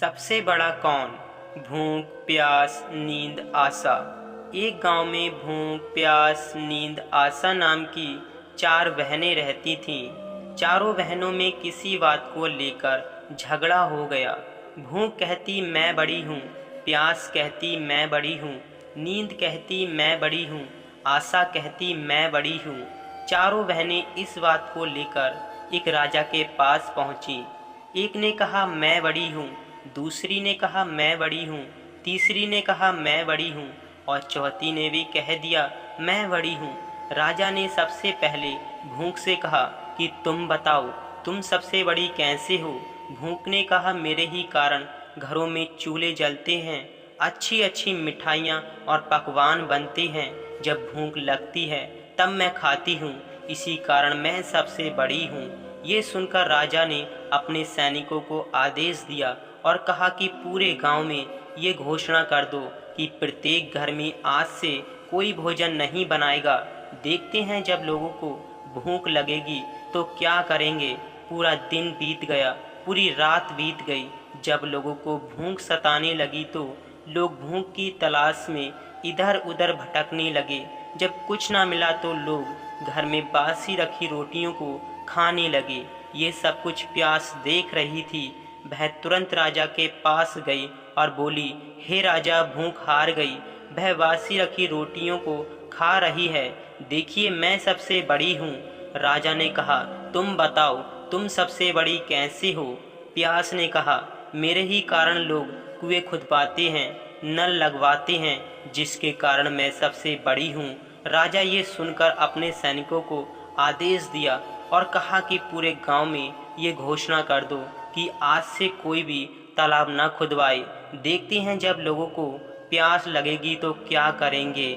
सबसे बड़ा कौन? भूख, प्यास, नींद, आशा। एक गांव में भूख, प्यास, नींद, आशा नाम की 4 बहनें रहती थीं। चारों बहनों में किसी बात को लेकर झगड़ा हो गया। भूख कहती मैं बड़ी हूँ, प्यास कहती मैं बड़ी हूँ, नींद कहती मैं बड़ी हूँ, आशा कहती मैं बड़ी हूँ। चारों बहनें इस बात को लेकर एक राजा के पास पहुँची। एक ने कहा मैं बड़ी हूँ, दूसरी ने कहा मैं बड़ी हूँ, तीसरी ने कहा मैं बड़ी हूँ और चौथी ने भी कह दिया मैं बड़ी हूँ। राजा ने सबसे पहले भूख से कहा कि तुम बताओ, तुम सबसे बड़ी कैसे हो? भूख ने कहा मेरे ही कारण घरों में चूल्हे जलते हैं, अच्छी अच्छी मिठाइयाँ और पकवान बनते हैं। जब भूख लगती है तब मैं खाती हूँ, इसी कारण मैं सबसे बड़ी हूँ। ये सुनकर राजा ने अपने सैनिकों को आदेश दिया और कहा कि पूरे गांव में ये घोषणा कर दो कि प्रत्येक घर में आज से कोई भोजन नहीं बनाएगा। देखते हैं जब लोगों को भूख लगेगी तो क्या करेंगे। पूरा दिन बीत गया, पूरी रात बीत गई। जब लोगों को भूख सताने लगी तो लोग भूख की तलाश में इधर उधर भटकने लगे। जब कुछ ना मिला तो लोग घर में बासी रखी रोटियों को खाने लगे। ये सब कुछ प्यास देख रही थी। वह तुरंत राजा के पास गई और बोली, हे राजा, भूख हार गई, वह बासी रखी रोटियों को खा रही है। देखिए मैं सबसे बड़ी हूँ। राजा ने कहा तुम बताओ, तुम सबसे बड़ी कैसे हो? प्यास ने कहा मेरे ही कारण लोग कुएं खुदवाते हैं, नल लगवाते हैं, जिसके कारण मैं सबसे बड़ी हूँ। राजा ये सुनकर अपने सैनिकों को आदेश दिया और कहा कि पूरे गांव में ये घोषणा कर दो कि आज से कोई भी तालाब न खुदवाए। देखते हैं जब लोगों को प्यास लगेगी तो क्या करेंगे।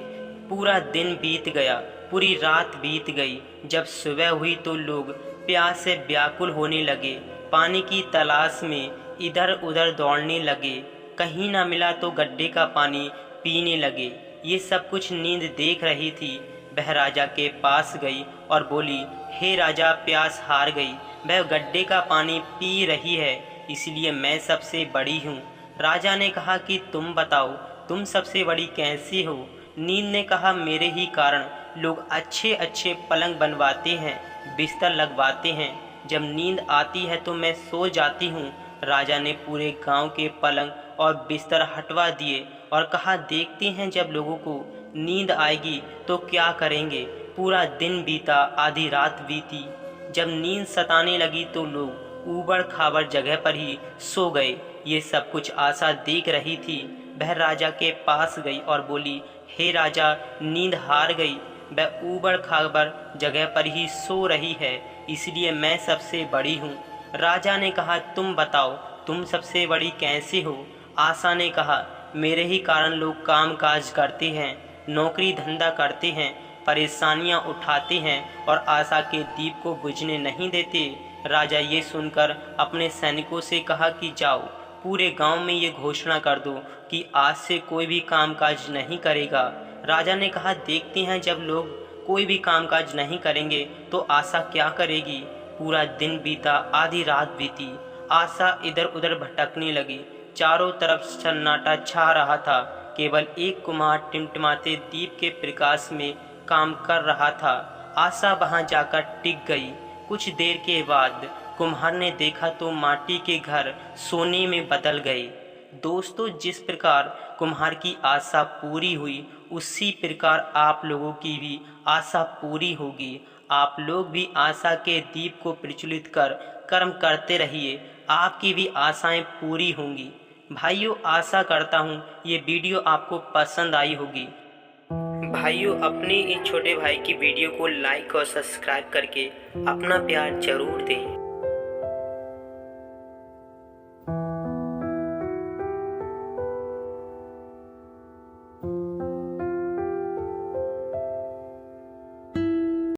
पूरा दिन बीत गया, पूरी रात बीत गई। जब सुबह हुई तो लोग प्यास से व्याकुल होने लगे, पानी की तलाश में इधर उधर दौड़ने लगे। कहीं ना मिला तो गड्ढे का पानी पीने लगे। ये सब कुछ नींद देख रही थी। वह राजा के पास गई और बोली, हे राजा, प्यास हार गई, वह गड्ढे का पानी पी रही है, इसलिए मैं सबसे बड़ी हूँ। राजा ने कहा कि तुम बताओ, तुम सबसे बड़ी कैसे हो? नींद ने कहा मेरे ही कारण लोग अच्छे अच्छे पलंग बनवाते हैं, बिस्तर लगवाते हैं। जब नींद आती है तो मैं सो जाती हूँ। राजा ने पूरे गांव के पलंग और बिस्तर हटवा दिए और कहा देखते हैं जब लोगों को नींद आएगी तो क्या करेंगे। पूरा दिन बीता, आधी रात बीती। जब नींद सताने लगी तो लोग ऊबड़ खाबड़ जगह पर ही सो गए। ये सब कुछ आशा देख रही थी। वह राजा के पास गई और बोली, हे राजा, नींद हार गई, वह ऊबड़ खाबड़ जगह पर ही सो रही है, इसलिए मैं सबसे बड़ी हूँ। राजा ने कहा तुम बताओ, तुम सबसे बड़ी कैसे हो? आशा ने कहा मेरे ही कारण लोग काम काज करते हैं, नौकरी धंधा करते हैं, परेशानियां उठाते हैं और आशा के दीप को बुझने नहीं देते। राजा ये सुनकर अपने सैनिकों से कहा कि जाओ, पूरे गांव में ये घोषणा कर दो कि आज से कोई भी कामकाज नहीं करेगा। राजा ने कहा देखते हैं जब लोग कोई भी कामकाज नहीं करेंगे तो आशा क्या करेगी। पूरा दिन बीता, आधी रात बीती। आशा इधर उधर भटकने लगी। चारों तरफ सन्नाटा छा रहा था। केवल एक कुम्हार टिमटिमाते दीप के प्रकाश में काम कर रहा था। आशा वहां जाकर टिक गई। कुछ देर के बाद कुम्हार ने देखा तो माटी के घर सोने में बदल गए। दोस्तों, जिस प्रकार कुम्हार की आशा पूरी हुई, उसी प्रकार आप लोगों की भी आशा पूरी होगी। आप लोग भी आशा के दीप को प्रज्वलित कर कर्म करते रहिए, आपकी भी आशाएं पूरी होंगी। भाइयों, आशा करता हूँ ये वीडियो आपको पसंद आई होगी। भाइयों, अपने इस छोटे भाई की वीडियो को लाइक और सब्सक्राइब करके अपना प्यार जरूर दें।